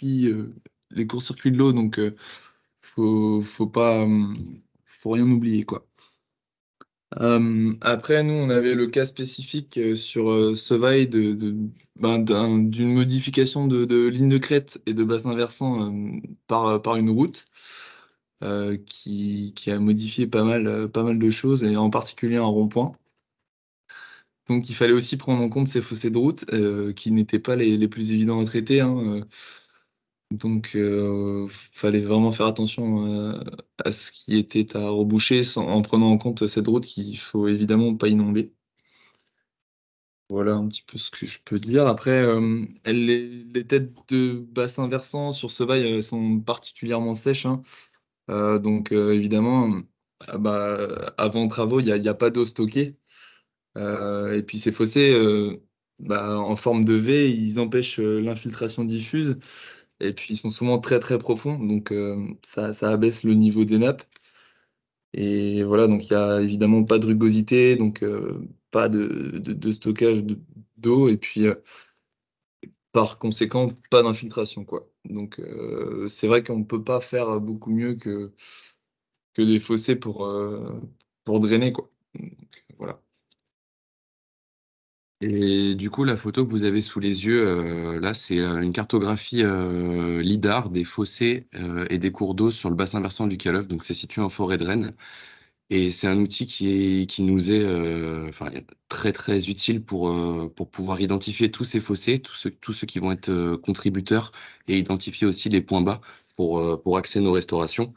les court-circuits de l'eau, donc faut pas, faut rien oublier, quoi. Après, nous, on avait le cas spécifique sur Sauvaille d'une modification de ligne de crête et de bassin versant par une route qui a modifié pas mal de choses, et en particulier un rond-point. Donc, il fallait aussi prendre en compte ces fossés de route qui n'étaient pas les plus évidents à traiter, hein. Donc, fallait vraiment faire attention à ce qui était à reboucher en prenant en compte cette route qu'il faut évidemment pas inonder. Voilà un petit peu ce que je peux dire. Après, les têtes de bassin versant sur ce bail sont particulièrement sèches, hein. Donc, évidemment, avant travaux, il y a pas d'eau stockée. Et puis ces fossés, en forme de V, ils empêchent l'infiltration diffuse. Et puis ils sont souvent très très profonds, donc ça abaisse le niveau des nappes. Et voilà, donc il y a évidemment pas de rugosité, donc pas de stockage d'eau, et puis par conséquent pas d'infiltration, quoi. Donc c'est vrai qu'on peut pas faire beaucoup mieux que des fossés pour drainer, quoi. Donc, voilà. Et du coup, la photo que vous avez sous les yeux, là, c'est une cartographie LIDAR des fossés et des cours d'eau sur le bassin versant du Calov. Donc, c'est situé en forêt de Rennes. Et c'est un outil qui nous est très, très utile pour pouvoir identifier tous ces fossés, tous ceux qui vont être contributeurs, et identifier aussi les points bas pour axer nos restaurations.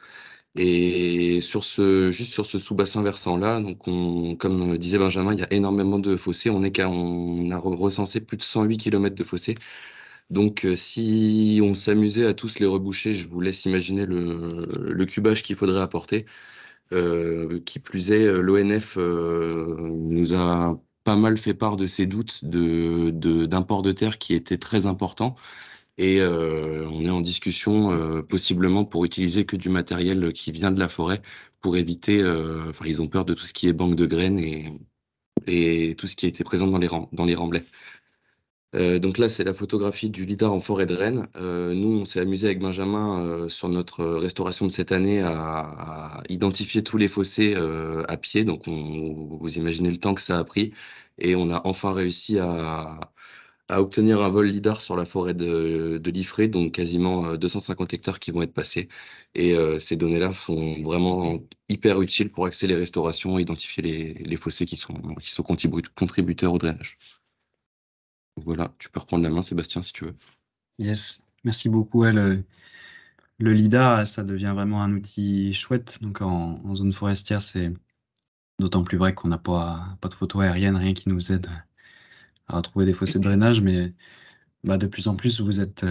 Et juste sur ce sous-bassin versant-là, donc comme disait Benjamin, il y a énormément de fossés. On a recensé plus de 108 kilomètres de fossés. Donc, si on s'amusait à tous les reboucher, je vous laisse imaginer le cubage qu'il faudrait apporter. Qui plus est, l'ONF nous a pas mal fait part de ses doutes d'un port de terre qui était très important. Et on est en discussion possiblement pour utiliser que du matériel qui vient de la forêt pour éviter, ils ont peur de tout ce qui est banque de graines et tout ce qui était présent dans les remblais. Donc là, c'est la photographie du lidar en forêt de Rennes. Nous, on s'est amusé avec Benjamin sur notre restauration de cette année à identifier tous les fossés à pied. Donc, vous imaginez le temps que ça a pris. Et on a enfin réussi à obtenir un vol lidar sur la forêt de Liffré, donc quasiment 250 hectares qui vont être passés. Et ces données-là sont vraiment hyper utiles pour axer les restaurations, identifier les fossés qui sont contributeurs au drainage. Voilà, tu peux reprendre la main, Sébastien, si tu veux. Yes, merci beaucoup. Ouais, le LIDAR, ça devient vraiment un outil chouette. Donc en zone forestière, c'est d'autant plus vrai qu'on n'a pas de photo aérienne, rien qui nous aide à retrouver des fossés de drainage. Mais de plus en plus, vous êtes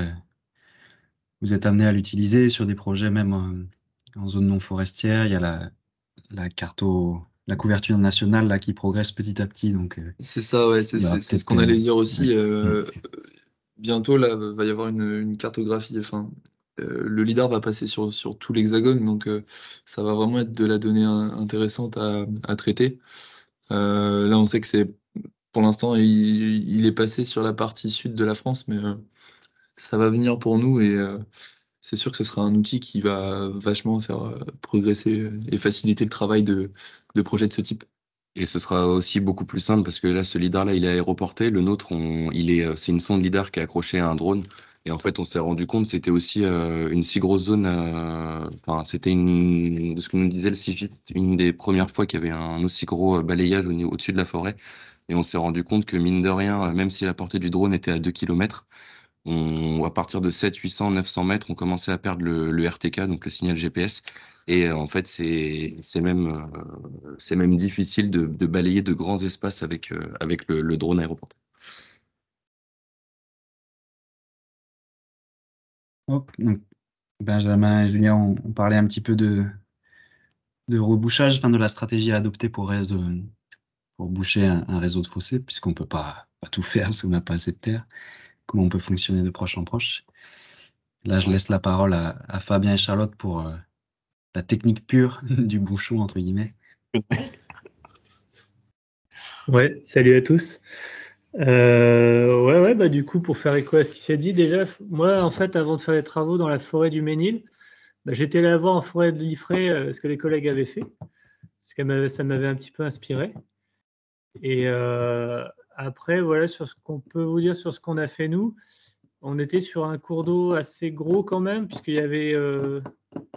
amené à l'utiliser sur des projets même en zone non forestière. Il y a la couverture nationale là, qui progresse petit à petit. Donc C'est ça, ouais, il y aura c'est ce peut-être... qu'on allait dire ouais. aussi. Mm. Bientôt, là, va y avoir une cartographie. Enfin, le lidar va passer sur tout l'hexagone, donc ça va vraiment être de la donnée intéressante à traiter. Là, on sait que pour l'instant, il est passé sur la partie sud de la France, mais ça va venir pour nous, et c'est sûr que ce sera un outil qui va vachement faire progresser et faciliter le travail de projets de ce type. Et ce sera aussi beaucoup plus simple parce que là, ce lidar-là, il est aéroporté. Le nôtre, c'est une sonde lidar qui est accrochée à un drone. Et en fait, on s'est rendu compte que c'était aussi une si grosse zone. C'était de ce que nous disait le CIGIT, une des premières fois qu'il y avait un aussi gros balayage au-dessus de la forêt. Et on s'est rendu compte que mine de rien, même si la portée du drone était à 2 kilomètres, à partir de 700, 800, 900 mètres, on commençait à perdre le RTK, donc le signal GPS. Et en fait, c'est même difficile de balayer de grands espaces avec le drone aéroporté. Hop. Donc, Benjamin et Julien ont parlé un petit peu de rebouchage, enfin de la stratégie à adopter pour boucher un réseau de fossés, puisqu'on peut pas tout faire parce qu'on n'a pas assez de terre. Comment on peut fonctionner de proche en proche. Là, je laisse la parole à Fabien et Charlotte pour la technique pure du bouchon, entre guillemets. Ouais, salut à tous. Ouais, bah, du coup, pour faire écho à ce qui s'est dit, déjà, moi, en fait, avant de faire les travaux dans la forêt du Ménil, bah, j'étais allé voir en forêt de Liffré ce que les collègues avaient fait, parce que ça m'avait un petit peu inspiré. Et après, voilà, sur ce qu'on peut vous dire sur ce qu'on a fait nous, on était sur un cours d'eau assez gros quand même, puisqu'il y avait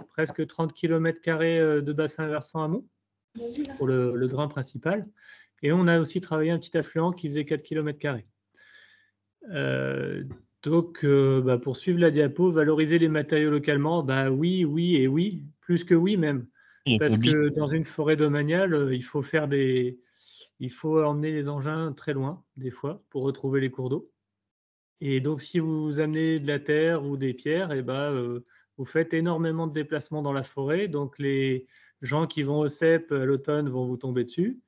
presque 30 km² de bassin versant amont pour le drain principal. Et on a aussi travaillé un petit affluent qui faisait 4 km². Donc, bah, pour suivre la diapo, valoriser les matériaux localement, bah oui, oui et oui, plus que oui même. Parce que dans une forêt domaniale, il faut emmener les engins très loin, des fois, pour retrouver les cours d'eau. Et donc, si vous amenez de la terre ou des pierres, et bah, vous faites énormément de déplacements dans la forêt. Donc, les gens qui vont au cep à l'automne vont vous tomber dessus.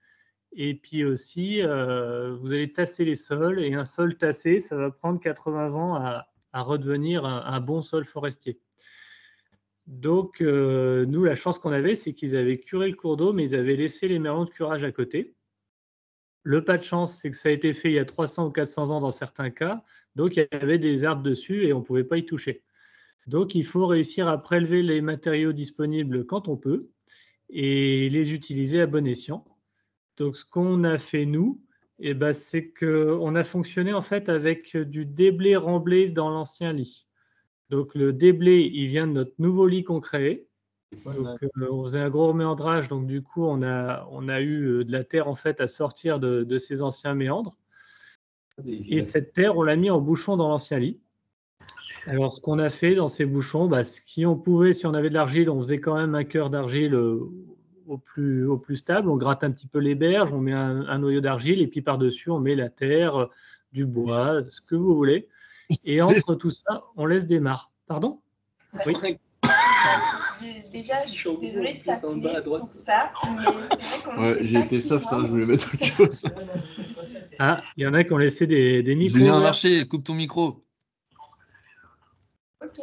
Et puis aussi, vous allez tasser les sols. Et un sol tassé, ça va prendre 80 ans à redevenir un bon sol forestier. Donc, nous, la chance qu'on avait, c'est qu'ils avaient curé le cours d'eau, mais ils avaient laissé les merlons de curage à côté. Le pas de chance, c'est que ça a été fait il y a 300 ou 400 ans dans certains cas. Donc, il y avait des arbres dessus et on ne pouvait pas y toucher. Donc, il faut réussir à prélever les matériaux disponibles quand on peut et les utiliser à bon escient. Donc, ce qu'on a fait, nous, ben, c'est qu'on a fonctionné en fait avec du déblai remblai dans l'ancien lit. Donc, le déblai, il vient de notre nouveau lit qu'on crée. Donc, on faisait un gros reméandrage, donc du coup, on a eu de la terre en fait à sortir de ces anciens méandres. Et cette terre, on l'a mis en bouchon dans l'ancien lit. Alors, ce qu'on a fait dans ces bouchons, bah, ce qu'on pouvait, si on avait de l'argile, on faisait quand même un cœur d'argile au plus stable. On gratte un petit peu les berges, on met un noyau d'argile, et puis par-dessus, on met la terre, du bois, ce que vous voulez. Et entre tout ça, on laisse des mares. Pardon? Oui. Déjà, je suis désolée de t'appeler pour ça, mais c'est vrai qu'on Ouais, j'ai été soft, hein, je voulais mettre autre chose. Ah, il y en a qui ont laissé des micros. Julien Marché, coupe ton micro. Ok.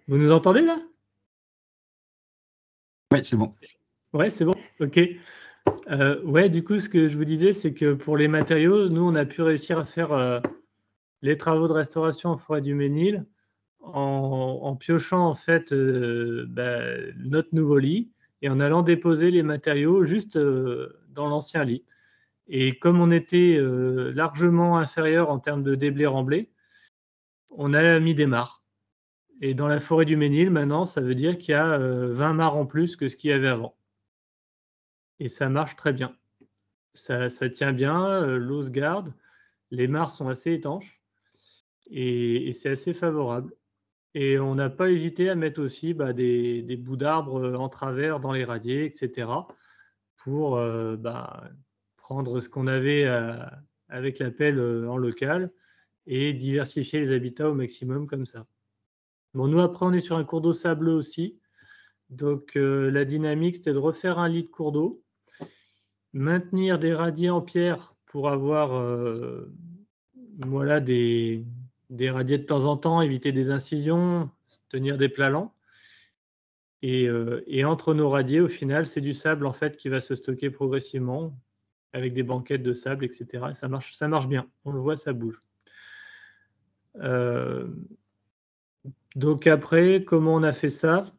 Vous nous entendez là? Oui, c'est bon. Ouais, c'est bon. Ok. Ouais, du coup, ce que je vous disais, c'est que pour les matériaux, nous, on a pu réussir à faire les travaux de restauration en forêt du Ménil en piochant en fait notre nouveau lit et en allant déposer les matériaux juste dans l'ancien lit. Et comme on était largement inférieur en termes de déblai remblai, on a mis des mares. Et dans la forêt du Ménil, maintenant, ça veut dire qu'il y a 20 mares en plus que ce qu'il y avait avant. Et ça marche très bien. Ça tient bien, l'eau se garde, les mares sont assez étanches et c'est assez favorable. Et on n'a pas hésité à mettre aussi des bouts d'arbres en travers dans les radiers, etc. pour prendre ce qu'on avait avec la pelle en local et diversifier les habitats au maximum comme ça. Bon, nous, après, on est sur un cours d'eau sableux aussi. Donc, la dynamique, c'était de refaire un lit de cours d'eau, maintenir des radiers en pierre pour avoir voilà, des radiers de temps en temps, éviter des incisions, tenir des plats lents. Et entre nos radiers, au final, c'est du sable en fait qui va se stocker progressivement avec des banquettes de sable, etc. Et ça marche bien. On le voit, ça bouge. Donc après, comment on a fait ça?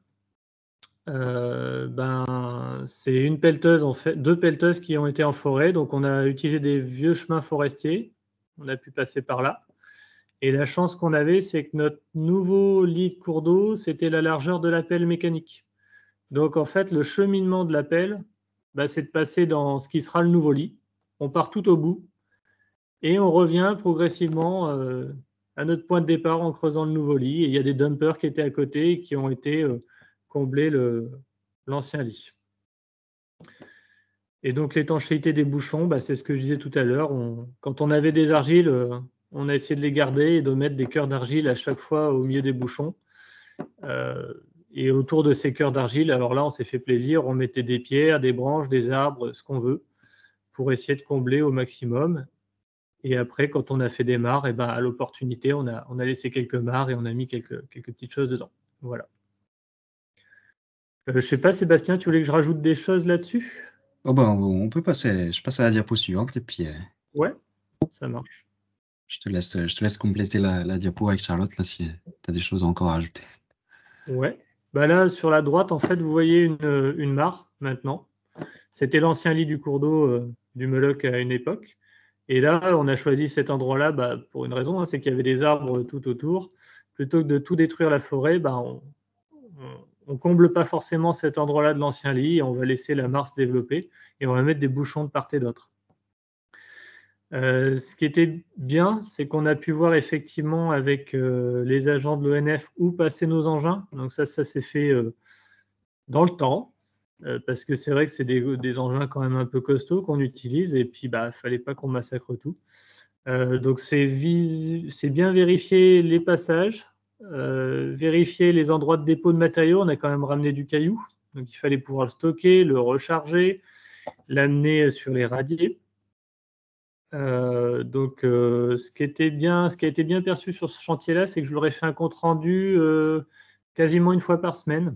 C'est une pelleteuse, en fait, 2 pelleteuses qui ont été en forêt. Donc on a utilisé des vieux chemins forestiers. On a pu passer par là. Et la chance qu'on avait, c'est que notre nouveau lit de cours d'eau, c'était la largeur de la pelle mécanique. Donc en fait, le cheminement de la pelle, c'est de passer dans ce qui sera le nouveau lit. On part tout au bout et on revient progressivement à notre point de départ en creusant le nouveau lit. Et il y a des dumpers qui étaient à côté et qui ont été combler l'ancien lit. Et donc l'étanchéité des bouchons, c'est ce que je disais tout à l'heure. Quand on avait des argiles, on a essayé de les garder et de mettre des cœurs d'argile à chaque fois au milieu des bouchons. Et autour de ces cœurs d'argile, alors là, on s'est fait plaisir. On mettait des pierres, des branches, des arbres, ce qu'on veut, pour essayer de combler au maximum. Et après, quand on a fait des mares, à l'opportunité, on a laissé quelques mares et on a mis quelques petites choses dedans. Voilà. Je sais pas, Sébastien, tu voulais que je rajoute des choses là-dessus? Oh ben, on peut passer, je passe à la diapo suivante et puis Ouais, ça marche. je te laisse compléter la diapo avec Charlotte là si tu as des choses encore à ajouter. Ouais. Bah là, sur la droite, en fait, vous voyez une mare maintenant. C'était l'ancien lit du cours d'eau du Meloc à une époque. Et là, on a choisi cet endroit-là pour une raison, hein, c'est qu'il y avait des arbres tout autour. Plutôt que de tout détruire la forêt, on comble pas forcément cet endroit-là de l'ancien lit et on va laisser la mare se développer et on va mettre des bouchons de part et d'autre. Ce qui était bien, c'est qu'on a pu voir effectivement avec les agents de l'ONF où passer nos engins. Donc ça s'est fait dans le temps, parce que c'est vrai que c'est des engins quand même un peu costauds qu'on utilise et puis fallait pas qu'on massacre tout. Donc c'est bien vérifier les passages, vérifier les endroits de dépôt de matériaux. On a quand même ramené du caillou, donc il fallait pouvoir le stocker, le recharger, l'amener sur les radiers. Ce qui a été bien perçu sur ce chantier-là, c'est que je leur ai fait un compte rendu quasiment une fois par semaine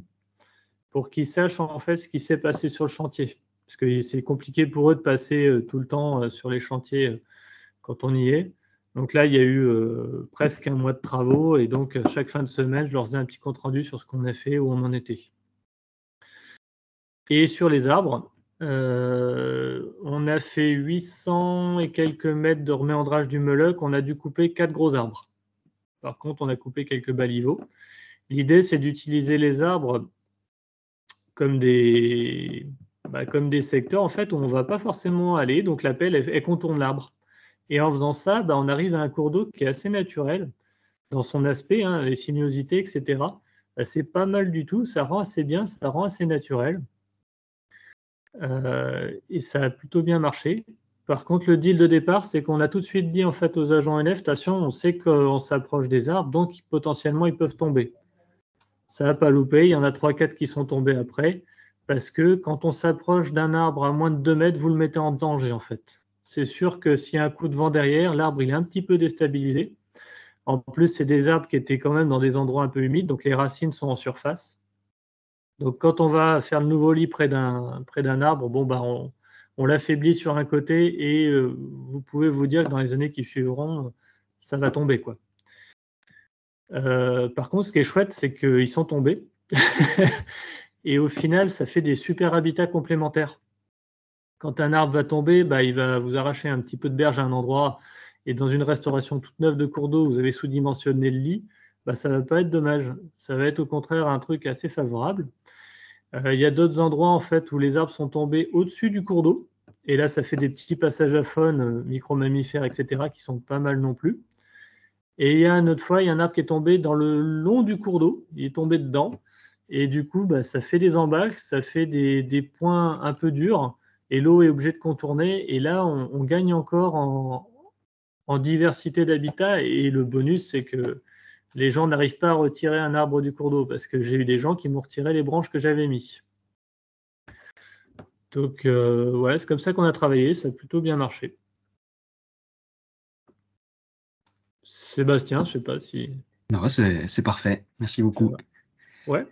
pour qu'ils sachent en fait ce qui s'est passé sur le chantier. Parce que c'est compliqué pour eux de passer tout le temps sur les chantiers quand on y est. Donc là, il y a eu presque un mois de travaux et donc chaque fin de semaine, je leur faisais un petit compte rendu sur ce qu'on a fait, où on en était. Et sur les arbres, on a fait 800 et quelques mètres de reméandrage du Meloc. On a dû couper 4 gros arbres. Par contre, on a coupé quelques baliveaux. L'idée, c'est d'utiliser les arbres comme des secteurs en fait, où on ne va pas forcément aller. Donc la pelle, elle contourne l'arbre. Et en faisant ça, on arrive à un cours d'eau qui est assez naturel dans son aspect, hein, les sinuosités, etc. C'est pas mal du tout. Ça rend assez bien, ça rend assez naturel. Et ça a plutôt bien marché. Par contre, le deal de départ, c'est qu'on a tout de suite dit en fait aux agents NF, attention, on sait qu'on s'approche des arbres, donc potentiellement ils peuvent tomber. Ça n'a pas loupé, il y en a 3-4 qui sont tombés après, parce que quand on s'approche d'un arbre à moins de 2 mètres, vous le mettez en danger en fait. C'est sûr que s'il y a un coup de vent derrière, l'arbre il est un petit peu déstabilisé. En plus, c'est des arbres qui étaient quand même dans des endroits un peu humides, donc les racines sont en surface. Donc, quand on va faire le nouveau lit près d'un arbre, on l'affaiblit sur un côté et vous pouvez vous dire que dans les années qui suivront, ça va tomber, quoi. Par contre, ce qui est chouette, c'est qu'ils sont tombés. Et au final, ça fait des super habitats complémentaires. Quand un arbre va tomber, il va vous arracher un petit peu de berge à un endroit. Et dans une restauration toute neuve de cours d'eau, vous avez sous-dimensionné le lit, ça ne va pas être dommage. Ça va être au contraire un truc assez favorable. Il y a d'autres endroits en fait où les arbres sont tombés au-dessus du cours d'eau. Et là, ça fait des petits passages à faune, micro-mammifères, etc., qui sont pas mal non plus. Et il y a une autre fois, il y a un arbre qui est tombé dans le long du cours d'eau. Il est tombé dedans. Et du coup, ça fait des embâches, ça fait des points un peu durs. Et l'eau est obligée de contourner. Et là, on gagne encore en diversité d'habitat. Et le bonus, c'est que les gens n'arrivent pas à retirer un arbre du cours d'eau parce que j'ai eu des gens qui m'ont retiré les branches que j'avais mis. Donc, ouais, c'est comme ça qu'on a travaillé. Ça a plutôt bien marché. Sébastien, je sais pas si... Non, c'est parfait. Merci beaucoup. Ouais.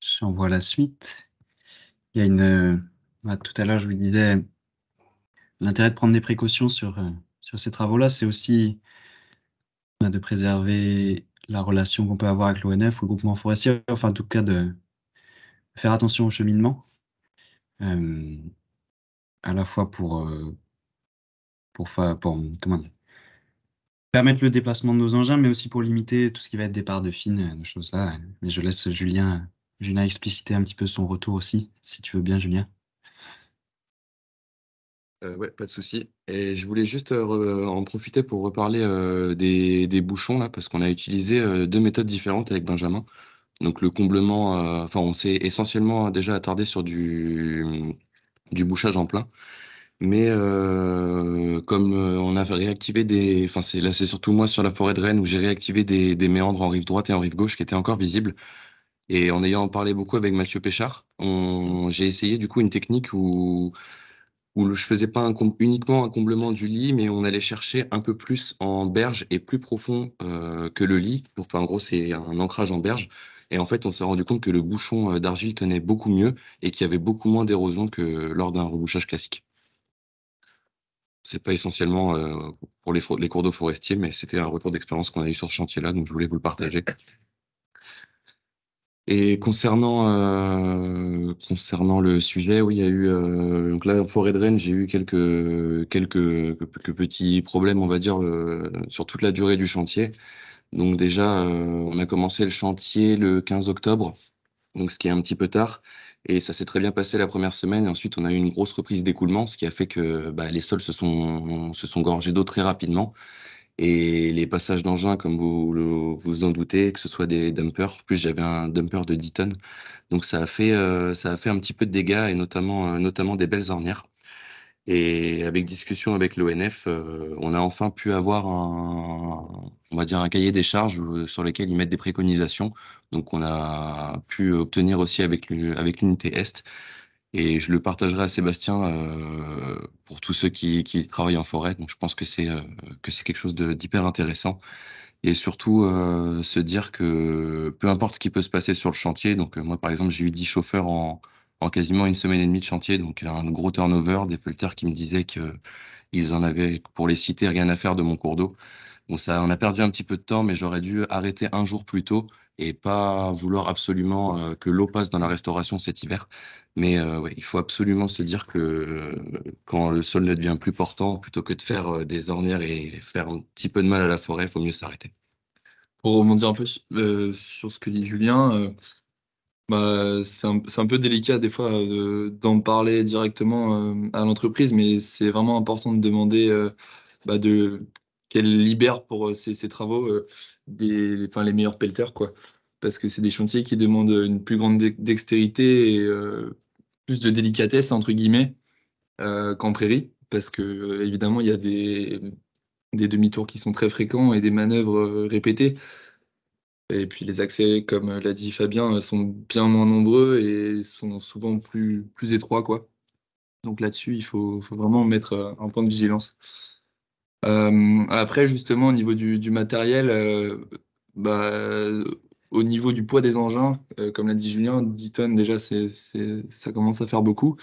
J'envoie la suite. Il y a tout à l'heure, je vous disais, l'intérêt de prendre des précautions sur ces travaux-là, c'est aussi de préserver la relation qu'on peut avoir avec l'ONF ou le groupement forestier, enfin, en tout cas, de faire attention au cheminement, à la fois pour comment dire, permettre le déplacement de nos engins, mais aussi pour limiter tout ce qui va être départ de fines, de choses là. Mais je laisse Julien expliciter un petit peu son retour aussi, si tu veux bien, Julien. Ouais, pas de souci. Et je voulais juste en profiter pour reparler des bouchons là, parce qu'on a utilisé 2 méthodes différentes avec Benjamin. Donc le comblement, on s'est essentiellement déjà attardé sur du bouchage en plein. Mais comme on a réactivé c'est surtout moi sur la forêt de Rennes où j'ai réactivé des méandres en rive droite et en rive gauche qui étaient encore visibles. Et en ayant parlé beaucoup avec Mathieu Péchard, j'ai essayé du coup une technique où je faisais pas uniquement un comblement du lit, mais on allait chercher un peu plus en berge et plus profond que le lit. En gros, c'est un ancrage en berge. Et en fait, on s'est rendu compte que le bouchon d'argile tenait beaucoup mieux et qu'il y avait beaucoup moins d'érosion que lors d'un rebouchage classique. C'est pas essentiellement pour les cours d'eau forestiers, mais c'était un retour d'expérience qu'on a eu sur ce chantier-là, donc je voulais vous le partager. Et concernant le sujet, oui, il y a eu donc là en forêt de Rennes, j'ai eu quelques petits problèmes, on va dire, sur toute la durée du chantier. Donc déjà, on a commencé le chantier le 15 octobre, donc ce qui est un petit peu tard, et ça s'est très bien passé la première semaine. Et ensuite, on a eu une grosse reprise d'écoulement, ce qui a fait que les sols se sont gorgés d'eau très rapidement. Et les passages d'engins, comme vous en doutez, que ce soit des dumpers, plus j'avais un dumper de 10 tonnes. Donc ça a fait un petit peu de dégâts et notamment des belles ornières. Et avec discussion avec l'ONF, on a enfin pu avoir on va dire un cahier des charges sur lequel ils mettent des préconisations. Donc on a pu obtenir aussi avec l'unité Est. Et je le partagerai à Sébastien pour tous ceux qui travaillent en forêt. Donc je pense que c'est quelque chose d'hyper intéressant. Et surtout se dire que peu importe ce qui peut se passer sur le chantier. Donc moi par exemple j'ai eu 10 chauffeurs en quasiment une semaine et demie de chantier. Donc un gros turnover, des pelleteurs qui me disaient que ils en avaient, pour les citer, rien à faire de mon cours d'eau. Bon, ça, on a perdu un petit peu de temps, mais j'aurais dû arrêter un jour plus tôt et pas vouloir absolument que l'eau passe dans la restauration cet hiver. Mais ouais, il faut absolument se dire que quand le sol ne devient plus portant, plutôt que de faire des ornières et faire un petit peu de mal à la forêt, il faut mieux s'arrêter. Pour rebondir un peu sur ce que dit Julien, c'est un peu délicat des fois d'en parler directement à l'entreprise, mais c'est vraiment important de demander qu'elle libère pour ces travaux les meilleurs pelleteurs, quoi. Parce que c'est des chantiers qui demandent une plus grande dextérité et plus de délicatesse, entre guillemets, qu'en prairie. Parce que évidemment, il y a des demi-tours qui sont très fréquents et des manœuvres répétées. Et puis les accès, comme l'a dit Fabien, sont bien moins nombreux et sont souvent plus étroits, quoi. Donc là-dessus, il faut vraiment mettre un point de vigilance. Après, justement, au niveau du matériel, bah, au niveau du poids des engins, comme l'a dit Julien, 10 tonnes déjà, ça commence à faire beaucoup.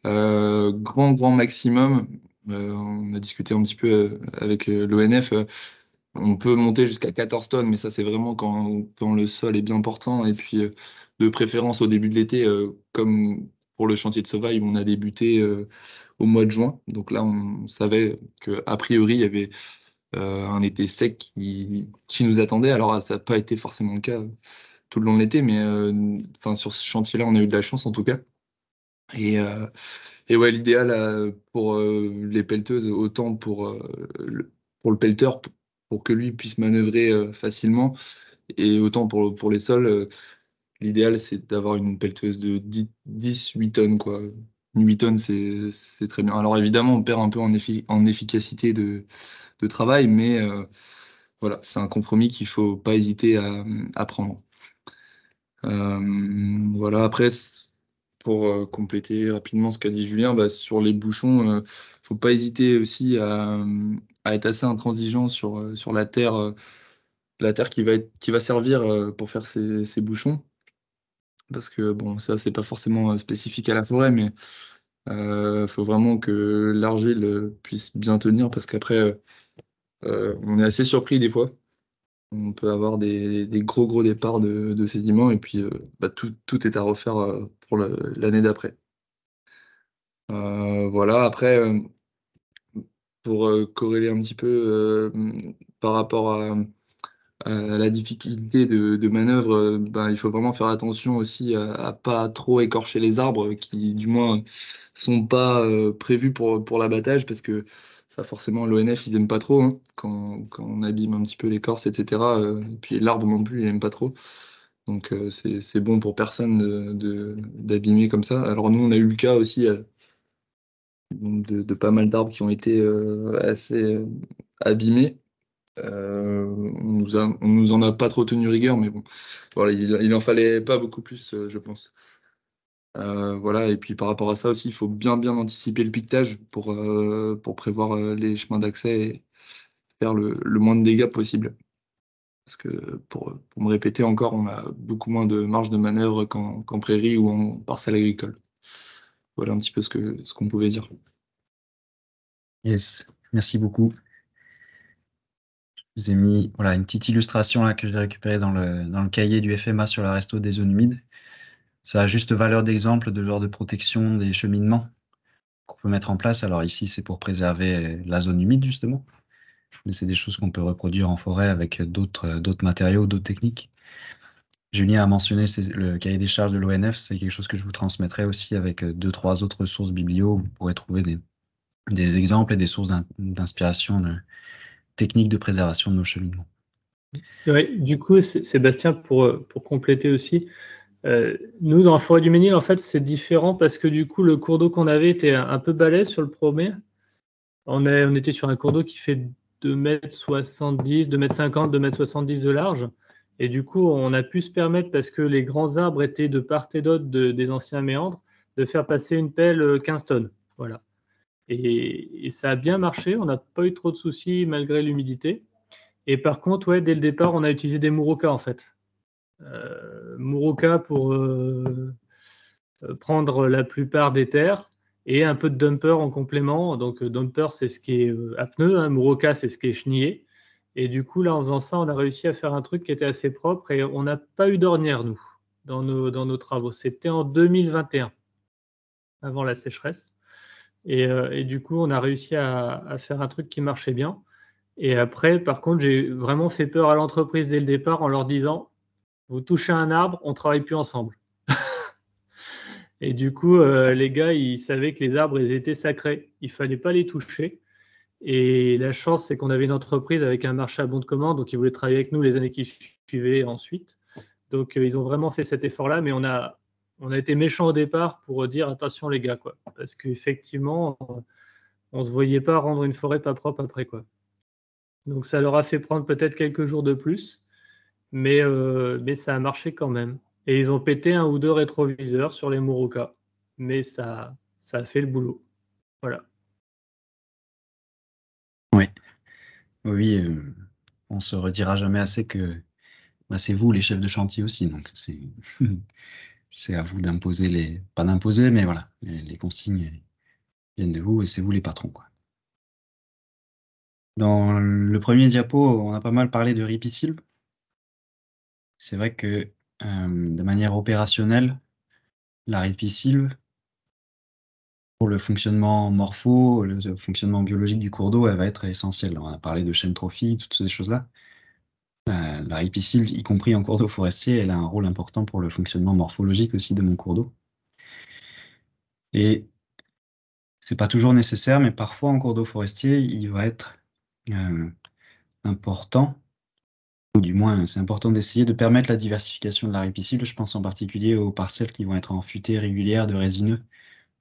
Grand maximum, on a discuté un petit peu avec l'ONF, on peut monter jusqu'à 14 tonnes, mais ça, c'est vraiment quand le sol est bien portant. Et puis, de préférence au début de l'été, comme pour le chantier de Sauvaille, où on a débuté au mois de juin. Donc là, on savait qu'a priori, il y avait un été sec qui nous attendait. Alors, ça n'a pas été forcément le cas tout le long de l'été, mais enfin, sur ce chantier-là, on a eu de la chance en tout cas. Et, euh, et ouais, l'idéal pour les pelleteuses, autant pour le pelleteur, pour que lui puisse manœuvrer facilement, et autant pour les sols, l'idéal c'est d'avoir une pelleteuse de 8 tonnes, quoi. Une 8 tonnes, c'est très bien. Alors évidemment, on perd un peu en efficacité de travail, mais voilà, c'est un compromis qu'il faut pas hésiter à prendre. Voilà, après, pour compléter rapidement ce qu'a dit Julien, sur les bouchons, faut pas hésiter aussi à être assez intransigeant sur la terre qui va servir pour faire ces bouchons. Parce que bon, ça, c'est pas forcément spécifique à la forêt, mais faut vraiment que l'argile puisse bien tenir, parce qu'après, on est assez surpris des fois. On peut avoir des gros départs de sédiments, et puis tout est à refaire pour l'année d'après. Voilà, après, pour corréler un petit peu par rapport à la difficulté de manœuvre, il faut vraiment faire attention aussi à pas trop écorcher les arbres qui, du moins, sont pas prévus pour l'abattage, parce que ça, forcément, l'ONF, ils aiment pas trop, hein, quand on abîme un petit peu l'écorce, etc. Et puis l'arbre non plus, il aime pas trop. Donc c'est bon pour personne d'abîmer comme ça. Alors nous, on a eu le cas aussi de pas mal d'arbres qui ont été assez abîmés. On nous en a pas trop tenu rigueur, mais bon, voilà, il en fallait pas beaucoup plus, je pense. Voilà, et puis par rapport à ça aussi, il faut bien anticiper le piquetage pour prévoir les chemins d'accès et faire le moins de dégâts possible. Parce que pour me répéter encore, on a beaucoup moins de marge de manœuvre qu'en prairie ou en parcelle agricole. Voilà un petit peu ce qu'on pouvait dire. Yes, merci beaucoup. Je vous ai mis voilà, une petite illustration là, que j'ai récupérée dans le cahier du FMA sur la resto des zones humides. Ça a juste valeur d'exemple de genre de protection des cheminements qu'on peut mettre en place. Alors ici, c'est pour préserver la zone humide, justement. Mais c'est des choses qu'on peut reproduire en forêt avec d'autres matériaux, d'autres techniques. Julien a mentionné le cahier des charges de l'ONF. C'est quelque chose que je vous transmettrai aussi avec 2-3 autres sources biblio où vous pourrez trouver des exemples et des sources d'inspiration techniques de préservation de nos cheminements. Ouais, du coup, Sébastien, pour compléter aussi, nous, dans la forêt du Ménil, en fait, c'est différent parce que du coup, le cours d'eau qu'on avait était un peu balèze sur le premier. On était sur un cours d'eau qui fait 2,70 m, 2,50 m, 2,70 m de large. Et du coup, on a pu se permettre, parce que les grands arbres étaient de part et d'autre des anciens méandres, de faire passer une pelle 15 tonnes. Voilà. Et ça a bien marché. On n'a pas eu trop de soucis malgré l'humidité. Et par contre, ouais, dès le départ, on a utilisé des Muroka en fait. Muroka pour prendre la plupart des terres et un peu de dumper en complément. Donc dumper, c'est ce qui est à pneu, hein. Muroka, c'est ce qui est chenillé. Et du coup, là, en faisant ça, on a réussi à faire un truc qui était assez propre et on n'a pas eu d'ornière, nous, dans nos travaux. C'était en 2021, avant la sécheresse. Et du coup, on a réussi à faire un truc qui marchait bien. Et après, par contre, j'ai vraiment fait peur à l'entreprise dès le départ en leur disant, vous touchez un arbre, on ne travaille plus ensemble. Et du coup, les gars, ils savaient que les arbres, ils étaient sacrés. Il ne fallait pas les toucher. Et la chance, c'est qu'on avait une entreprise avec un marché à bon de commande, donc ils voulaient travailler avec nous les années qui suivaient ensuite. Donc, ils ont vraiment fait cet effort-là, mais on a été méchants au départ pour dire attention les gars, quoi. Parce qu'effectivement, on ne se voyait pas rendre une forêt pas propre après, quoi. Donc, ça leur a fait prendre peut-être quelques jours de plus, mais ça a marché quand même. Et ils ont pété un ou deux rétroviseurs sur les Muroka, mais ça a fait le boulot. Voilà. Oui, oui, on se redira jamais assez que c'est vous les chefs de chantier aussi, donc c'est à vous d'imposer pas d'imposer, mais voilà, les consignes viennent de vous et c'est vous les patrons, quoi. Dans le premier diapo, on a pas mal parlé de ripisylve. C'est vrai que de manière opérationnelle, la ripisylve, pour le fonctionnement morpho, le fonctionnement biologique du cours d'eau, elle va être essentielle. On a parlé de chaîne trophique, toutes ces choses-là. La ripisylve, y compris en cours d'eau forestier, elle a un rôle important pour le fonctionnement morphologique aussi de mon cours d'eau. Et c'est pas toujours nécessaire, mais parfois en cours d'eau forestier, il va être important, ou du moins c'est important d'essayer de permettre la diversification de la ripisylve. Je pense en particulier aux parcelles qui vont être en futée régulière de résineux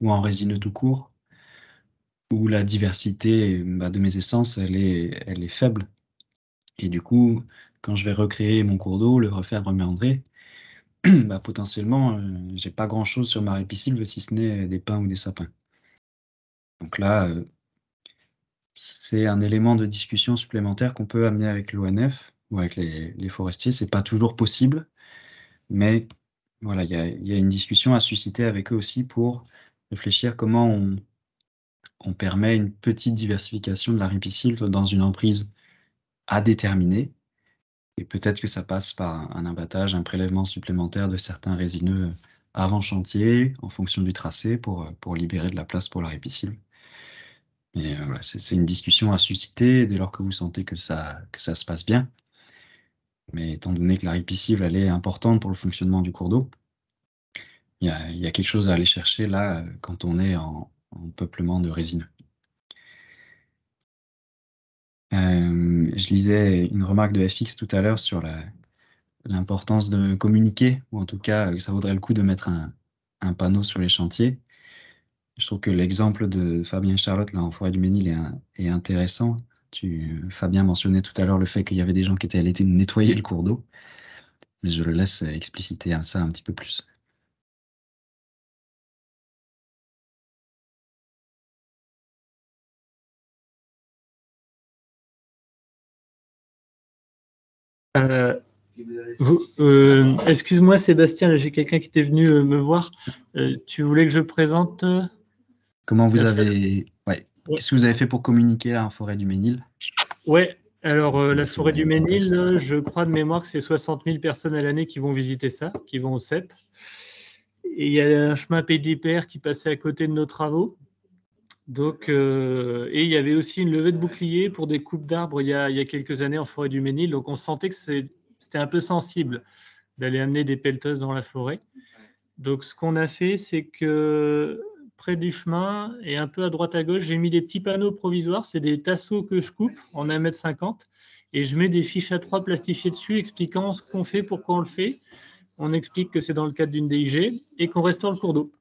ou en résineux tout court, où la diversité de mes essences, elle est faible. Et du coup, quand je vais recréer mon cours d'eau, le refaire reméandrer, potentiellement, j'ai pas grand-chose sur ma ripisylve si ce n'est des pins ou des sapins. Donc là, c'est un élément de discussion supplémentaire qu'on peut amener avec l'ONF ou avec les forestiers. C'est pas toujours possible, mais voilà, il y a une discussion à susciter avec eux aussi pour réfléchir comment on permet une petite diversification de la ripisylve dans une emprise à déterminer. Et peut-être que ça passe par un abattage, un prélèvement supplémentaire de certains résineux avant chantier, en fonction du tracé, pour libérer de la place pour la ripisylve. Mais voilà, c'est une discussion à susciter dès lors que vous sentez que ça se passe bien. Mais étant donné que la ripisylve, elle est importante pour le fonctionnement du cours d'eau, il y a quelque chose à aller chercher là quand on est en peuplement de résineux. Je lisais une remarque de FX tout à l'heure sur l'importance de communiquer, ou en tout cas, ça vaudrait le coup de mettre un panneau sur les chantiers. Je trouve que l'exemple de Fabien Charlotte, là, en Forêt du Ménil, est intéressant. Fabien mentionnait tout à l'heure le fait qu'il y avait des gens qui étaient allés nettoyer le cours d'eau, mais je le laisse expliciter ça un petit peu plus. Excuse-moi Sébastien, j'ai quelqu'un qui était venu me voir. Tu voulais que je présente Comment vous avez... Ouais. Qu'est-ce que vous avez fait pour communiquer à Forêt du Ménil? Ouais, alors la Forêt du Ménil, je crois de mémoire que c'est 60 000 personnes à l'année qui vont visiter ça, qui vont au CEP. Et il y a un chemin PDPR qui passait à côté de nos travaux. Donc, et il y avait aussi une levée de boucliers pour des coupes d'arbres il y a quelques années en Forêt du Ménil. Donc on sentait que c'était un peu sensible d'aller amener des pelleteuses dans la forêt. Donc ce qu'on a fait, c'est que près du chemin et un peu à droite à gauche, j'ai mis des petits panneaux provisoires. C'est des tasseaux que je coupe en 1,50 m et je mets des fiches A3 plastifiées dessus expliquant ce qu'on fait, pourquoi on le fait. On explique que c'est dans le cadre d'une DIG et qu'on restaure le cours d'eau.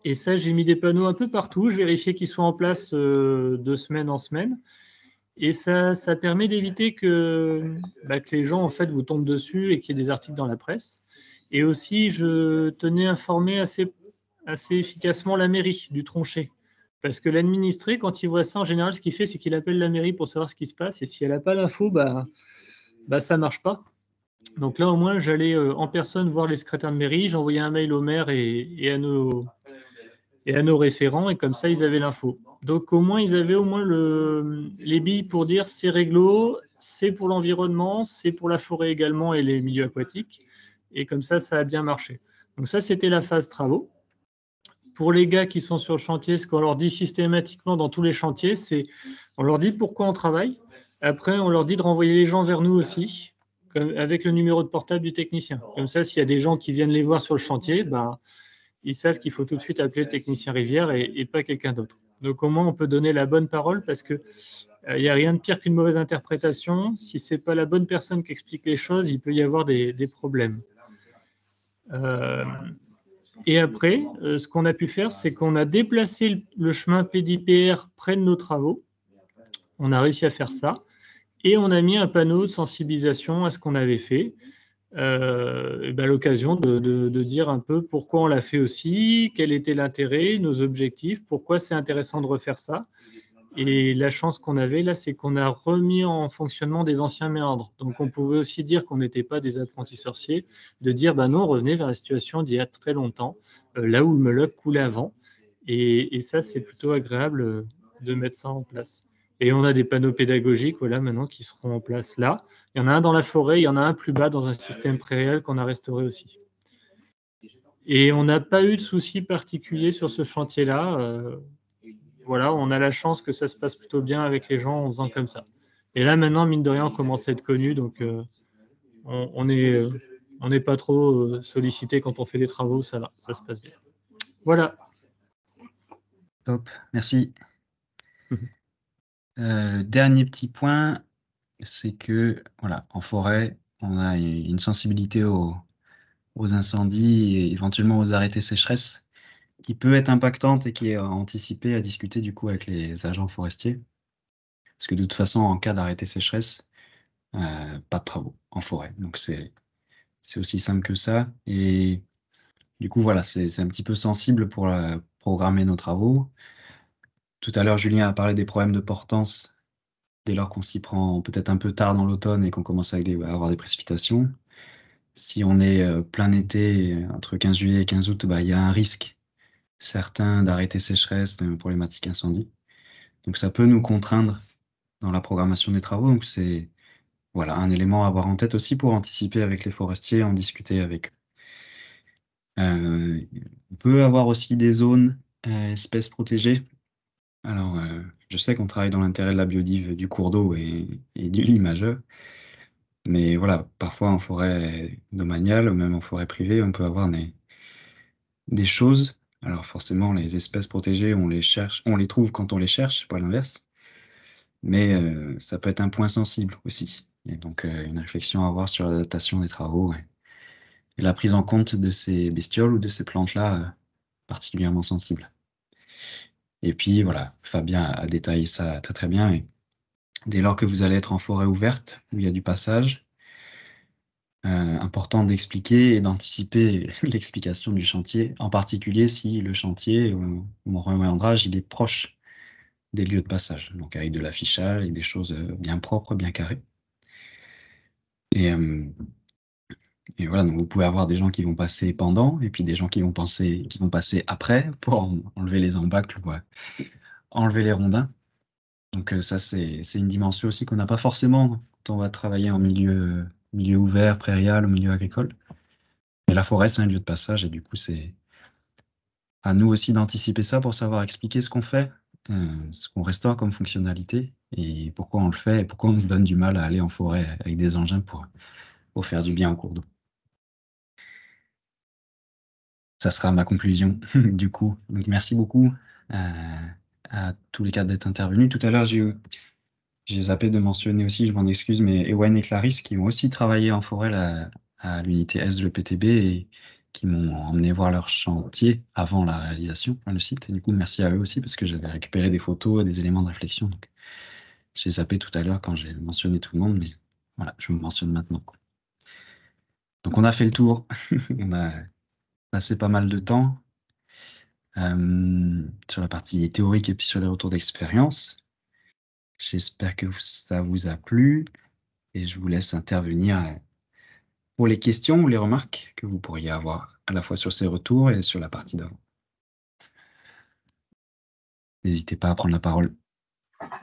Et ça, j'ai mis des panneaux un peu partout. Je vérifiais qu'ils soient en place de semaine en semaine. Et ça permet d'éviter que les gens en fait, vous tombent dessus et qu'il y ait des articles dans la presse. Et aussi, je tenais à informer assez efficacement la mairie du Tronchet. Parce que l'administré, quand il voit ça, en général, ce qu'il fait, c'est qu'il appelle la mairie pour savoir ce qui se passe. Et si elle n'a pas l'info, ça ne marche pas. Donc là, au moins, j'allais en personne voir les secrétaires de mairie. J'envoyais un mail au maire et à nos référents. Et comme ça, ils avaient l'info. Donc au moins, ils avaient au moins les billes pour dire c'est réglo, c'est pour l'environnement, c'est pour la forêt également et les milieux aquatiques. Et comme ça a bien marché. Donc ça, c'était la phase travaux. Pour les gars qui sont sur le chantier, ce qu'on leur dit systématiquement dans tous les chantiers, c'est on leur dit pourquoi on travaille. Après, on leur dit de renvoyer les gens vers nous aussi, avec le numéro de portable du technicien. Comme ça, s'il y a des gens qui viennent les voir sur le chantier, ils savent qu'il faut tout de suite appeler le technicien rivière et pas quelqu'un d'autre. Donc au moins, on peut donner la bonne parole parce qu'il n'y a rien de pire qu'une mauvaise interprétation. Si ce n'est pas la bonne personne qui explique les choses, il peut y avoir des problèmes. Et après, ce qu'on a pu faire, c'est qu'on a déplacé le chemin PDPR près de nos travaux. On a réussi à faire ça. Et on a mis un panneau de sensibilisation à ce qu'on avait fait. L'occasion de dire un peu pourquoi on l'a fait aussi, quel était l'intérêt, nos objectifs, pourquoi c'est intéressant de refaire ça. Et la chance qu'on avait là, c'est qu'on a remis en fonctionnement des anciens méandres. Donc on pouvait aussi dire qu'on n'était pas des apprentis sorciers, de dire non, on revenait vers la situation d'il y a très longtemps, là où le Meloc coulait avant. Et ça, c'est plutôt agréable de mettre ça en place. Et on a des panneaux pédagogiques maintenant qui seront en place là. Il y en a un dans la forêt, il y en a un plus bas dans un système pré-réel qu'on a restauré aussi. Et on n'a pas eu de soucis particuliers sur ce chantier-là. On a la chance que ça se passe plutôt bien avec les gens en faisant comme ça. Et là, maintenant, mine de rien, on commence à être connu, donc on n'est pas trop sollicité quand on fait des travaux, ça va, ça se passe bien. Voilà. Top, merci. Dernier petit point, c'est que en forêt, on a une sensibilité aux incendies et éventuellement aux arrêtés sécheresse qui peut être impactante et qui est anticipée à discuter du coup avec les agents forestiers. Parce que de toute façon, en cas d'arrêté sécheresse, pas de travaux en forêt. Donc c'est aussi simple que ça. Et du coup, c'est un petit peu sensible pour programmer nos travaux. Tout à l'heure, Julien a parlé des problèmes de portance dès lors qu'on s'y prend peut-être un peu tard dans l'automne et qu'on commence à avoir des précipitations. Si on est plein été, entre 15 juillet et 15 août, il y a un risque certain d'arrêter sécheresse, de problématique incendie. Donc ça peut nous contraindre dans la programmation des travaux. Donc c'est un élément à avoir en tête aussi pour anticiper avec les forestiers, en discuter avec eux. On peut avoir aussi des zones espèces protégées. Alors, je sais qu'on travaille dans l'intérêt de la biodive du cours d'eau et du limageur. Mais parfois en forêt domaniale, ou même en forêt privée, on peut avoir des choses. Alors forcément, les espèces protégées, on les trouve quand on les cherche, pas l'inverse. Mais ça peut être un point sensible aussi. Et donc une réflexion à avoir sur l'adaptation des travaux et la prise en compte de ces bestioles ou de ces plantes-là particulièrement sensibles. Et puis Fabien a détaillé ça très très bien. Et dès lors que vous allez être en forêt ouverte, où il y a du passage, important d'expliquer et d'anticiper l'explication du chantier, en particulier si le chantier ou mon reméandrage il est proche des lieux de passage, donc avec de l'affichage et des choses bien propres, bien carrées. Et voilà, donc vous pouvez avoir des gens qui vont passer pendant, et puis des gens qui vont passer après pour enlever les embâcles, enlever les rondins. Donc ça, c'est une dimension aussi qu'on n'a pas forcément quand on va travailler en milieu ouvert, prairial ou milieu agricole. Mais la forêt, c'est un lieu de passage, et du coup, c'est à nous aussi d'anticiper ça pour savoir expliquer ce qu'on fait, ce qu'on restaure comme fonctionnalité, et pourquoi on le fait, et pourquoi on se donne du mal à aller en forêt avec des engins pour faire du bien au cours d'eau. Ça sera ma conclusion, du coup. Donc, merci beaucoup à tous les quatre d'être intervenus. Tout à l'heure, j'ai zappé de mentionner aussi, je m'en excuse, mais Ewan et Clarisse qui ont aussi travaillé en forêt à l'unité S de l'EPTB et qui m'ont emmené voir leur chantier avant la réalisation, le site. Et du coup, merci à eux aussi parce que j'avais récupéré des photos et des éléments de réflexion. Donc, j'ai zappé tout à l'heure quand j'ai mentionné tout le monde, mais voilà, je vous mentionne maintenant. Donc, on a fait le tour. On a passé pas mal de temps sur la partie théorique et puis sur les retours d'expérience. J'espère que ça vous a plu et je vous laisse intervenir pour les questions ou les remarques que vous pourriez avoir à la fois sur ces retours et sur la partie d'avant. N'hésitez pas à prendre la parole.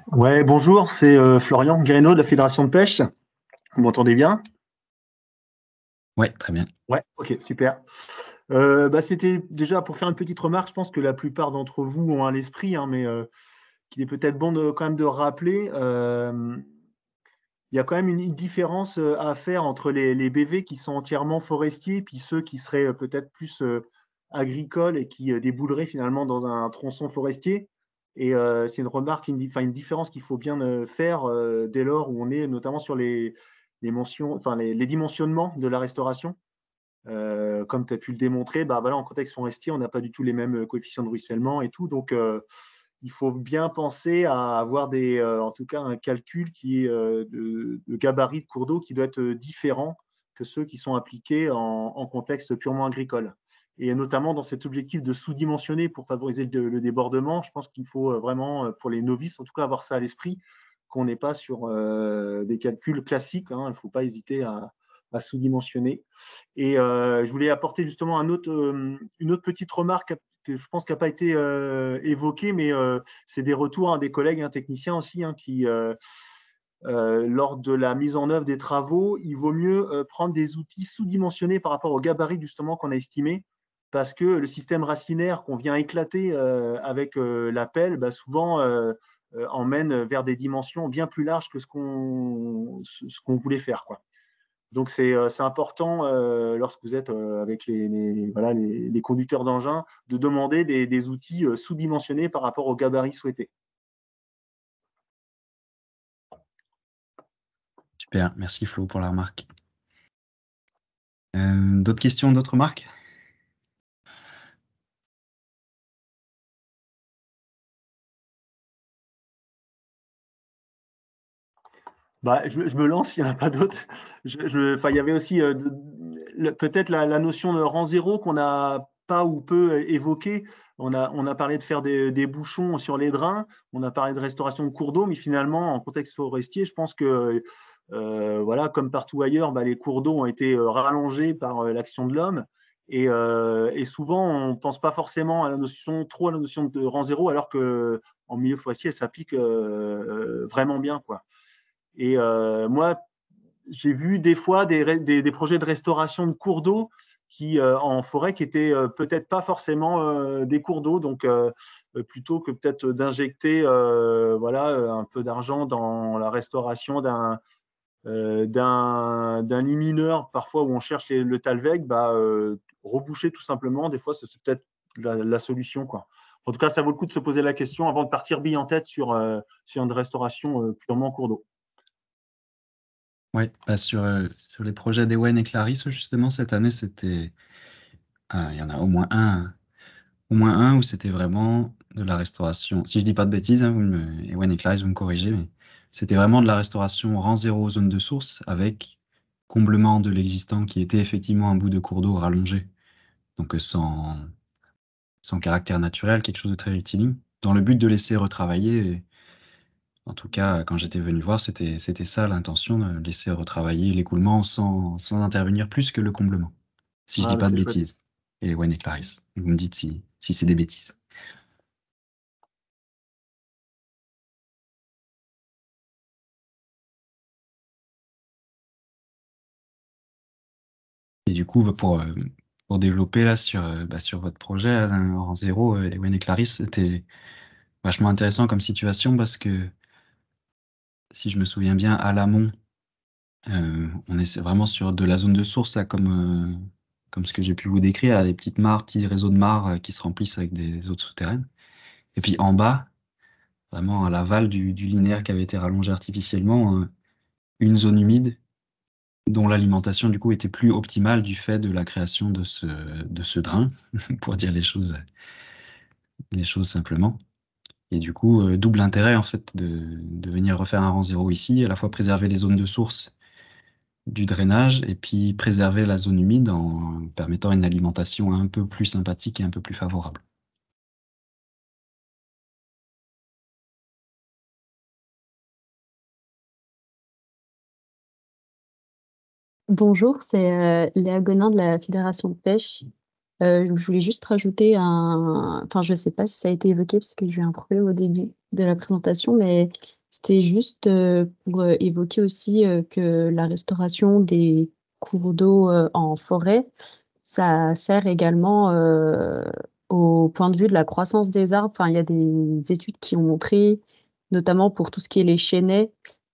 Ouais, bonjour, c'est Florian Guérénaud de la Fédération de pêche. Vous m'entendez bien? Ouais, très bien. Ouais, ok, super. C'était déjà pour faire une petite remarque. Je pense que la plupart d'entre vous ont à l'esprit, mais qu'il est peut-être bon quand même de rappeler. Il y a quand même une différence à faire entre les BV qui sont entièrement forestiers, puis ceux qui seraient peut-être plus agricoles et qui débouleraient finalement dans un tronçon forestier. Et c'est une remarque, une différence qu'il faut bien faire dès lors où on est notamment sur les dimensionnements de la restauration. Comme tu as pu le démontrer, en contexte forestier, on n'a pas du tout les mêmes coefficients de ruissellement et tout. Donc, il faut bien penser à avoir en tout cas un calcul qui est de gabarit de cours d'eau qui doit être différent que ceux qui sont appliqués en contexte purement agricole. Et notamment dans cet objectif de sous-dimensionner pour favoriser le débordement, je pense qu'il faut vraiment, pour les novices, en tout cas avoir ça à l'esprit, qu'on n'est pas sur des calculs classiques. Il ne faut pas hésiter à sous-dimensionner. Et je voulais apporter justement une autre petite remarque que je pense qui n'a pas été évoquée, mais c'est des retours des collègues techniciens aussi qui, lors de la mise en œuvre des travaux, il vaut mieux prendre des outils sous-dimensionnés par rapport au gabarit justement qu'on a estimé, parce que le système racinaire qu'on vient éclater avec la pelle, souvent emmène vers des dimensions bien plus larges que ce qu'on voulait faire, quoi. Donc, c'est important lorsque vous êtes avec les conducteurs d'engins de demander des outils sous-dimensionnés par rapport au gabarit souhaité. Super, merci Flo pour la remarque. D'autres questions, d'autres remarques? Je me lance, il n'y en a pas d'autres. Il y avait aussi peut-être la notion de rang zéro qu'on n'a pas ou peu évoquée. On a parlé de faire des bouchons sur les drains, on a parlé de restauration de cours d'eau, mais finalement, en contexte forestier, je pense que, comme partout ailleurs, les cours d'eau ont été rallongés par l'action de l'homme. Et souvent, on ne pense pas forcément à la notion de rang zéro, alors qu'en milieu forestier, elle s'applique vraiment bien, quoi. Et moi, j'ai vu des fois des projets de restauration de cours d'eau en forêt qui étaient peut-être pas forcément des cours d'eau. Donc, plutôt que peut-être d'injecter un peu d'argent dans la restauration d'un lit mineur, parfois où on cherche le talweg, reboucher tout simplement, des fois, c'est peut-être la solution, quoi. En tout cas, ça vaut le coup de se poser la question avant de partir bille en tête sur une restauration purement cours d'eau. Oui, sur les projets d'Ewen et Clarisse, justement, cette année, il y en a au moins un où c'était vraiment de la restauration. Si je dis pas de bêtises, Ewen et Clarisse, vous me corrigez, mais c'était vraiment de la restauration rang zéro zone de source avec comblement de l'existant qui était effectivement un bout de cours d'eau rallongé, donc sans caractère naturel, quelque chose de très rectiligne, dans le but de laisser retravailler En tout cas, quand j'étais venu voir, c'était ça l'intention, de laisser retravailler l'écoulement sans intervenir plus que le comblement. Si je dis pas de c'est chouette. bêtises. Et Wayne et Clarisse, vous me dites si c'est des bêtises. Et du coup, pour développer là sur votre projet, Alain en zéro, Wayne et Clarisse, c'était vachement intéressant comme situation parce que si je me souviens bien, à l'amont, on est vraiment sur de la zone de source, là, comme ce que j'ai pu vous décrire, des petites mares, petits réseaux de mares qui se remplissent avec des eaux souterraines. Et puis en bas, vraiment à l'aval du linéaire qui avait été rallongé artificiellement, une zone humide dont l'alimentation du coup était plus optimale du fait de la création de ce drain, pour dire les choses simplement. Et du coup, double intérêt en fait de venir refaire un rang zéro ici, à la fois préserver les zones de source du drainage et puis préserver la zone humide en permettant une alimentation un peu plus sympathique et un peu plus favorable. Bonjour, c'est Léa Gonin de la Fédération de pêche. Je voulais juste rajouter enfin, je ne sais pas si ça a été évoqué parce que j'ai eu un problème au début de la présentation, mais c'était juste pour évoquer aussi que la restauration des cours d'eau en forêt, ça sert également au point de vue de la croissance des arbres. Enfin, il y a des études qui ont montré, notamment pour tout ce qui est les chênaies,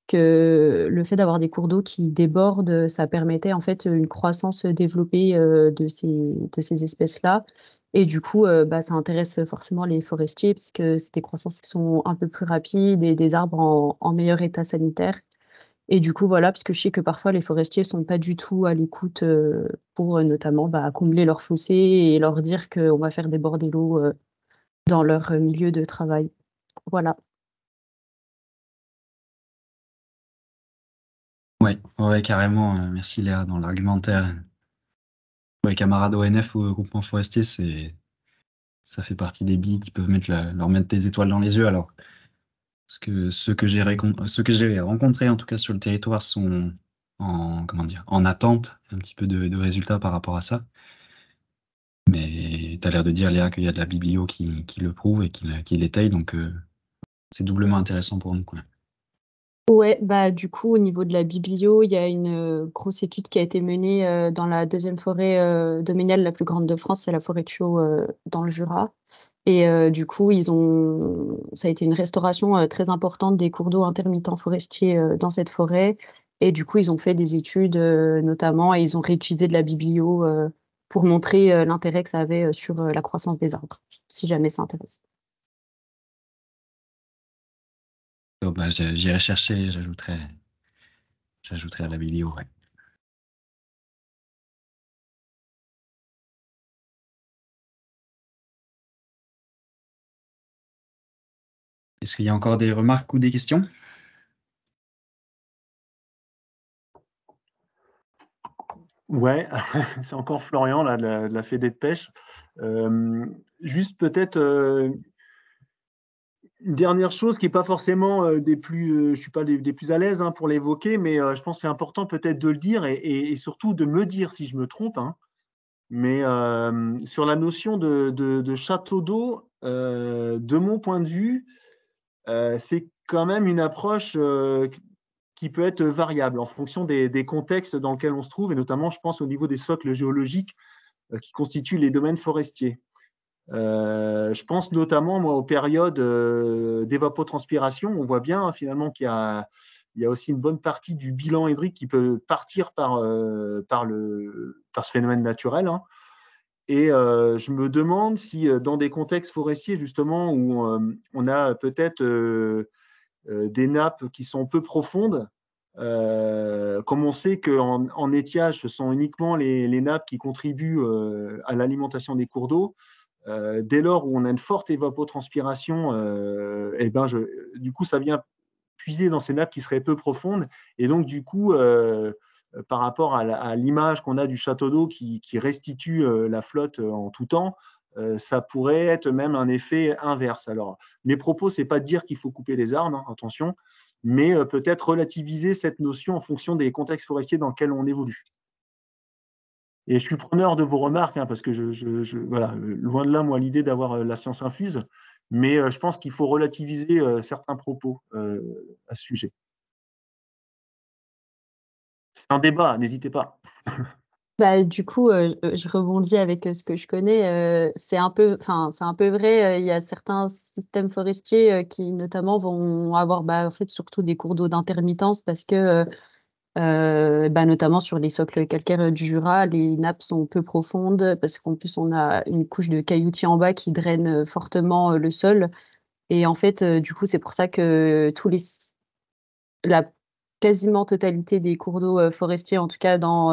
que le fait d'avoir des cours d'eau qui débordent, ça permettait en fait une croissance développée de ces espèces-là. Et du coup, ça intéresse forcément les forestiers puisque c'est des croissances qui sont un peu plus rapides et des arbres en meilleur état sanitaire. Et du coup, voilà, parce que je sais que parfois les forestiers sont pas du tout à l'écoute pour notamment combler leurs fossés et leur dire qu'on va faire déborder l'eau dans leur milieu de travail. Voilà. Oui, ouais, carrément. Merci Léa. Dans l'argumentaire, les camarades ONF ou groupement forestier, ça fait partie des billes qui peuvent leur mettre des étoiles dans les yeux. Alors, parce que ceux que j'ai rencontrés, en tout cas sur le territoire, sont en attente un petit peu de résultats par rapport à ça. Mais tu as l'air de dire, Léa, qu'il y a de la biblio qui le prouve et qui l'étaye, donc c'est doublement intéressant pour nous, quoi. Ouais, du coup, au niveau de la biblio, il y a une grosse étude qui a été menée dans la deuxième forêt domaniale la plus grande de France, c'est la forêt de Chaux dans le Jura. Et du coup, ça a été une restauration très importante des cours d'eau intermittents forestiers dans cette forêt. Et du coup, ils ont fait des études notamment et ils ont réutilisé de la biblio pour montrer l'intérêt que ça avait sur la croissance des arbres, si jamais ça intéresse. Donc, j'irai chercher, j'ajouterai à la biblio, ouais. Est-ce qu'il y a encore des remarques ou des questions? Ouais, c'est encore Florian là, de la Fédé de pêche. Juste peut-être une dernière chose qui n'est pas forcément je ne suis pas des plus à l'aise pour l'évoquer, mais je pense que c'est important peut-être de le dire et surtout de me dire si je me trompe. Mais sur la notion de château d'eau, de mon point de vue, c'est quand même une approche qui peut être variable en fonction des contextes dans lesquels on se trouve, et notamment, je pense, au niveau des socles géologiques qui constituent les domaines forestiers. Je pense notamment moi, aux périodes d'évapotranspiration. On voit bien finalement qu'il y a aussi une bonne partie du bilan hydrique qui peut partir par ce phénomène naturel. Et je me demande si dans des contextes forestiers justement où on a peut-être des nappes qui sont peu profondes, comme on sait qu'en étiage, ce sont uniquement les nappes qui contribuent à l'alimentation des cours d'eau, dès lors où on a une forte évapotranspiration, du coup, ça vient puiser dans ces nappes qui seraient peu profondes. Et donc, du coup, par rapport à l'image qu'on a du château d'eau qui restitue la flotte en tout temps, ça pourrait être même un effet inverse. Alors, mes propos, c'est pas de dire qu'il faut couper les arbres, hein, attention, mais peut-être relativiser cette notion en fonction des contextes forestiers dans lesquels on évolue. Et je suis preneur de vos remarques, hein, parce que voilà, loin de là, moi, l'idée d'avoir la science infuse, mais je pense qu'il faut relativiser certains propos à ce sujet. C'est un débat, n'hésitez pas. Bah, du coup, je rebondis avec, ce que je connais, c'est un peu vrai, il y a certains systèmes forestiers, qui notamment vont avoir, bah, en fait, surtout des cours d'eau d'intermittence parce que, bah, notamment sur les socles calcaires du Jura, les nappes sont peu profondes parce qu'en plus on a une couche de cailloutiers en bas qui draine, fortement, le sol et en fait, du coup, c'est pour ça que la quasiment totalité des cours d'eau, forestiers, en tout cas dans,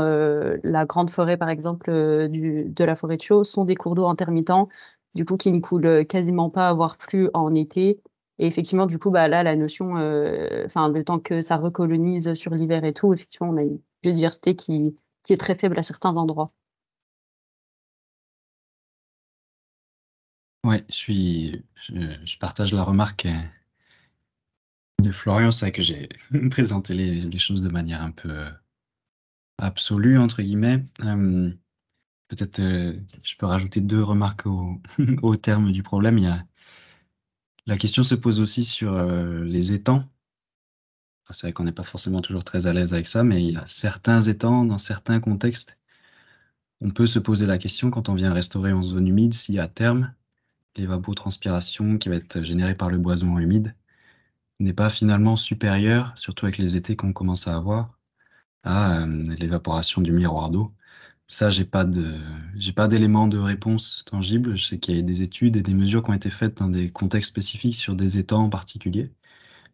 la grande forêt, par exemple, de la forêt de Chaux, sont des cours d'eau intermittents, du coup, qui ne coulent, quasiment pas, voire plus en été et effectivement, du coup, bah, là, la notion, enfin, le temps que ça recolonise sur l'hiver et tout, effectivement, on a une biodiversité qui est très faible à certains endroits. Ouais, je partage la remarque de Florian. C'est vrai que j'ai présenté les choses de manière un peu absolue, entre guillemets. Peut-être je peux rajouter 2 remarques au terme du problème. La question se pose aussi sur les étangs. C'est vrai qu'on n'est pas forcément toujours très à l'aise avec ça, mais il y a certains étangs, dans certains contextes, on peut se poser la question quand on vient restaurer en zone humide, si à terme, l'évapotranspiration qui va être générée par le boisement humide n'est pas finalement supérieure, surtout avec les étés qu'on commence à avoir, à l'évaporation du miroir d'eau. Ça, j'ai pas d'éléments de réponse tangible. Je sais qu'il y a des études et des mesures qui ont été faites dans des contextes spécifiques sur des étangs en particulier,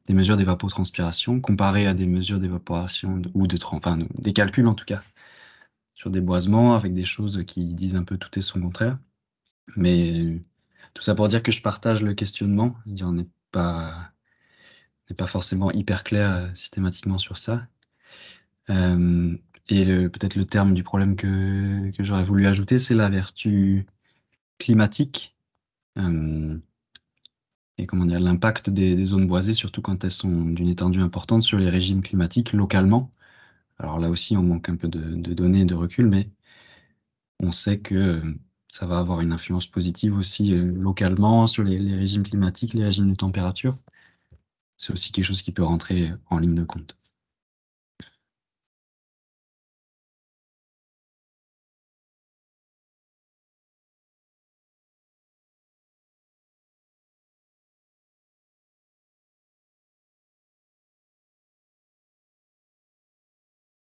des mesures d'évapotranspiration comparées à des mesures d'évaporation enfin, des calculs en tout cas, sur des boisements avec des choses qui disent un peu tout et son contraire. Mais tout ça pour dire que je partage le questionnement. Il n'y en est pas, n'est pas forcément hyper clair systématiquement sur ça. Et peut-être le terme du problème que j'aurais voulu ajouter, c'est la vertu climatique et comment dire, l'impact des zones boisées, surtout quand elles sont d'une étendue importante sur les régimes climatiques localement. Alors là aussi, on manque un peu de données et de recul, mais on sait que ça va avoir une influence positive aussi localement sur les régimes climatiques, les régimes de température. C'est aussi quelque chose qui peut rentrer en ligne de compte.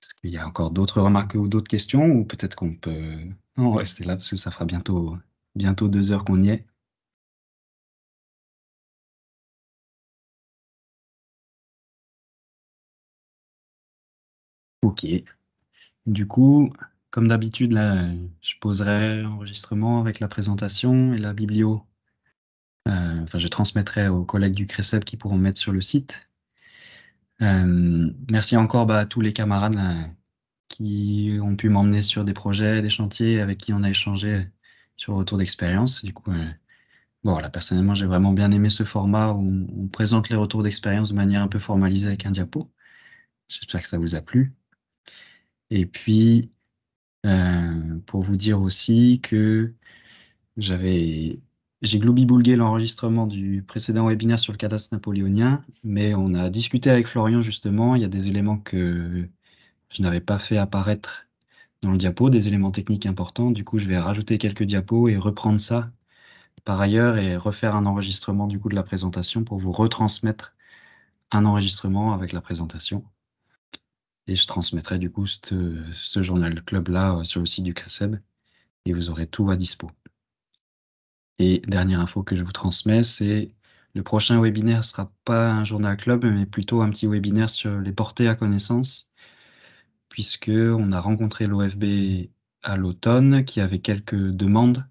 Est-ce qu'il y a encore d'autres remarques ou d'autres questions, ou peut-être qu'on peut en rester là parce que ça fera bientôt 2 heures qu'on y est. Ok. Du coup, comme d'habitude, là, je poserai l'enregistrement avec la présentation et la biblio. Enfin, je transmettrai aux collègues du CRECEP qui pourront mettre sur le site. Merci encore à tous les camarades là, qui ont pu m'emmener sur des projets, des chantiers, avec qui on a échangé sur retour d'expérience. Du coup, bon, voilà, personnellement, j'ai vraiment bien aimé ce format où on présente les retours d'expérience de manière un peu formalisée avec un diapo. J'espère que ça vous a plu. Et puis, pour vous dire aussi que j'ai globi-boulgué l'enregistrement du précédent webinaire sur le cadastre napoléonien, mais on a discuté avec Florian justement, il y a des éléments que je n'avais pas fait apparaître dans le diapo, des éléments techniques importants. Du coup, je vais rajouter quelques diapos et reprendre ça par ailleurs et refaire un enregistrement du coup de la présentation pour vous retransmettre un enregistrement avec la présentation. Et je transmettrai du coup ce journal club-là sur le site du CRECEB et vous aurez tout à dispo. Et dernière info que je vous transmets, c'est le prochain webinaire sera pas un journal club, mais plutôt un petit webinaire sur les portées à connaissance, puisque on a rencontré l'OFB à l'automne, qui avait quelques demandes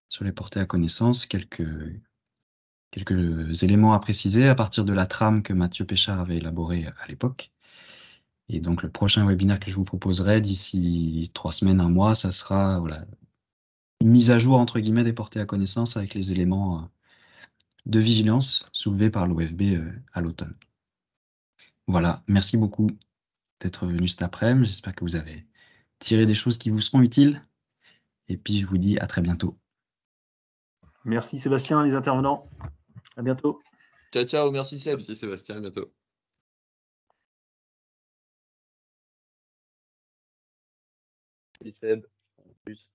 sur les portées à connaissance, quelques éléments à préciser à partir de la trame que Mathieu Péchard avait élaborée à l'époque. Et donc, le prochain webinaire que je vous proposerai d'ici 3 semaines, un mois, ça sera voilà, mise à jour, entre guillemets, des portées à connaissance avec les éléments de vigilance soulevés par l'OFB à l'automne. Voilà, merci beaucoup d'être venu cet après-midi. J'espère que vous avez tiré des choses qui vous seront utiles. Et puis, je vous dis à très bientôt. Merci Sébastien, les intervenants. À bientôt. Ciao, ciao, merci Seb. Merci Sébastien, à bientôt. Salut Seb. En plus.